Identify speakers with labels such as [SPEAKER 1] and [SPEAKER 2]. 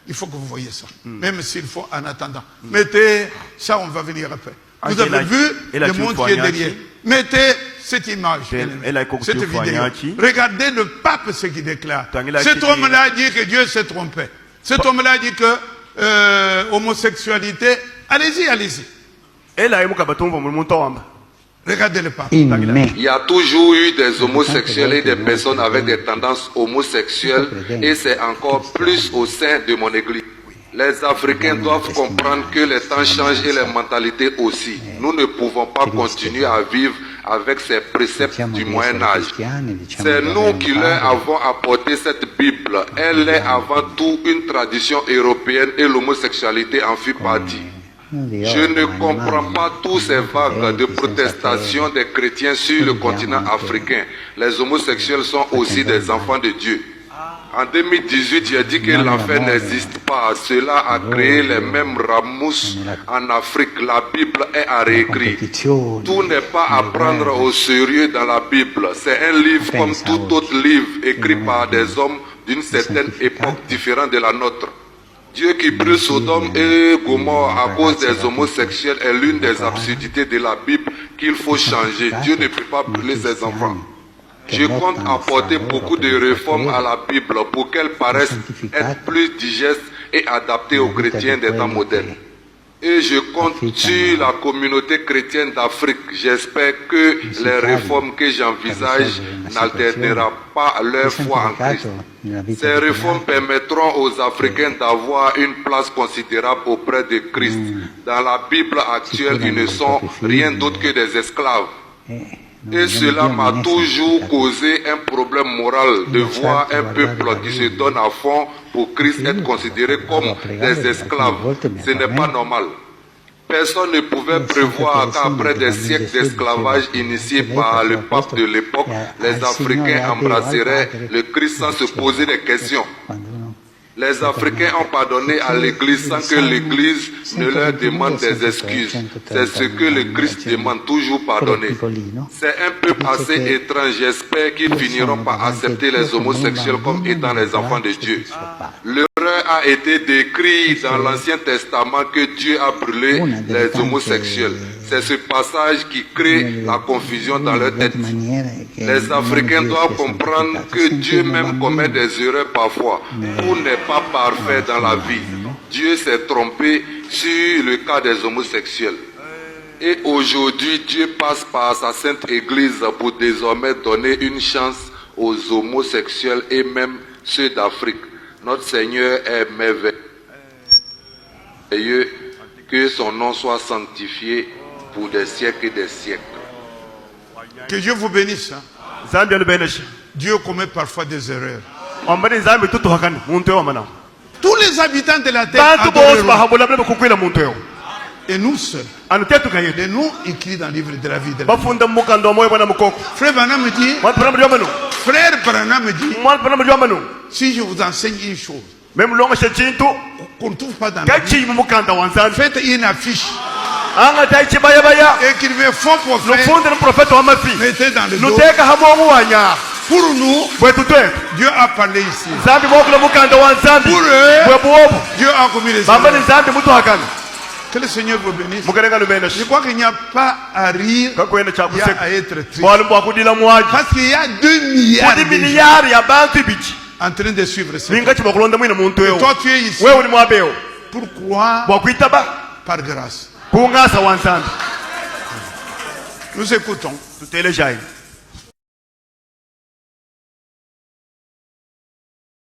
[SPEAKER 1] Il faut que vous voyez ça. Même s'il faut en attendant. Mettez, ça on va venir après. Vous avez vu le monde qui est derrière. Mettez cette image. Cette vidéo. Regardez le pape ce qu'il déclare. Cet homme-là dit que Dieu s'est trompé. Cet homme-là dit que homosexualité, allez-y, allez-y. Regardez le pape.
[SPEAKER 2] Il y a toujours eu des homosexuels et des personnes avec des tendances homosexuelles et c'est encore plus au sein de mon église. Les Africains doivent comprendre que les temps changent et les mentalités aussi. Nous ne pouvons pas continuer à vivre avec ces préceptes du Moyen-Âge. C'est nous qui leur avons apporté cette Bible. Elle est avant tout une tradition européenne et l'homosexualité en fit partie. Je ne comprends pas tous ces vagues de protestation des chrétiens sur le continent africain. Les homosexuels sont aussi des enfants de Dieu. En 2018, j'ai dit que l'enfer n'existe pas. Cela a créé les mêmes ramousses en Afrique. La Bible est à réécrire. Tout n'est pas à prendre au sérieux dans la Bible. C'est un livre comme tout autre livre écrit par des hommes d'une certaine époque différente de la nôtre. Dieu qui brûle Sodome et Gomorrhe à cause des homosexuels est l'une des absurdités de la Bible qu'il faut changer. Dieu ne peut pas brûler ses enfants. Je compte apporter beaucoup de réformes à la Bible pour qu'elle paraisse être plus digeste et adaptée aux chrétiens des temps modernes. Et je compte sur la communauté chrétienne d'Afrique. J'espère que les réformes que j'envisage n'altéreront pas leur foi en Christ. Ces réformes permettront aux Africains d'avoir une place considérable auprès de Christ. Dans la Bible actuelle, ils ne sont rien d'autre que des esclaves. Et cela m'a toujours causé un problème moral de voir un peuple qui se donne à fond pour Christ être considéré comme des esclaves. Ce n'est pas normal. Personne ne pouvait prévoir qu'après des siècles d'esclavage initiés par le pape de l'époque, les Africains embrasseraient le Christ sans se poser des questions. Les Africains ont pardonné à l'Église sans que l'Église ne leur demande des excuses. C'est ce que le Christ demande, toujours pardonner. C'est un peuple assez étrange. J'espère qu'ils finiront par accepter les homosexuels comme étant les enfants de Dieu. L'erreur a été décrite dans l'Ancien Testament que Dieu a brûlé les homosexuels. C'est ce passage qui crée la confusion dans leur tête. Les Africains doivent comprendre que Dieu même commet des erreurs parfois. Tout n'est pas parfait dans la vie. Dieu s'est trompé sur le cas des homosexuels. Et aujourd'hui, Dieu passe par sa sainte Église pour désormais donner une chance aux homosexuels et même ceux d'Afrique. Notre Seigneur est merveilleux. Que son nom soit sanctifié pour des siècles et des siècles.
[SPEAKER 1] Que Dieu vous bénisse. Dieu commet parfois des erreurs. Tous les habitants de la terre adoreront. Et nous seuls. Et nous écrits dans le livre de la vie de la vie. Frère Branham me dit, frère Branham me dit, si je vous enseigne une chose qu'on ne trouve pas dans la Bible, faites une affiche. Écrivez fond prophète, mettez dans le dos. Pour nous, Dieu a parlé ici. Pour eux, Dieu a commis les erreurs. Que le Seigneur vous bénisse. Je crois qu'il n'y a pas à rire, il y a à être triste. Parce qu'il y a 2 milliards en train de suivre ça. Et toi tu es ici. Pourquoi? Par grâce. Nous écoutons.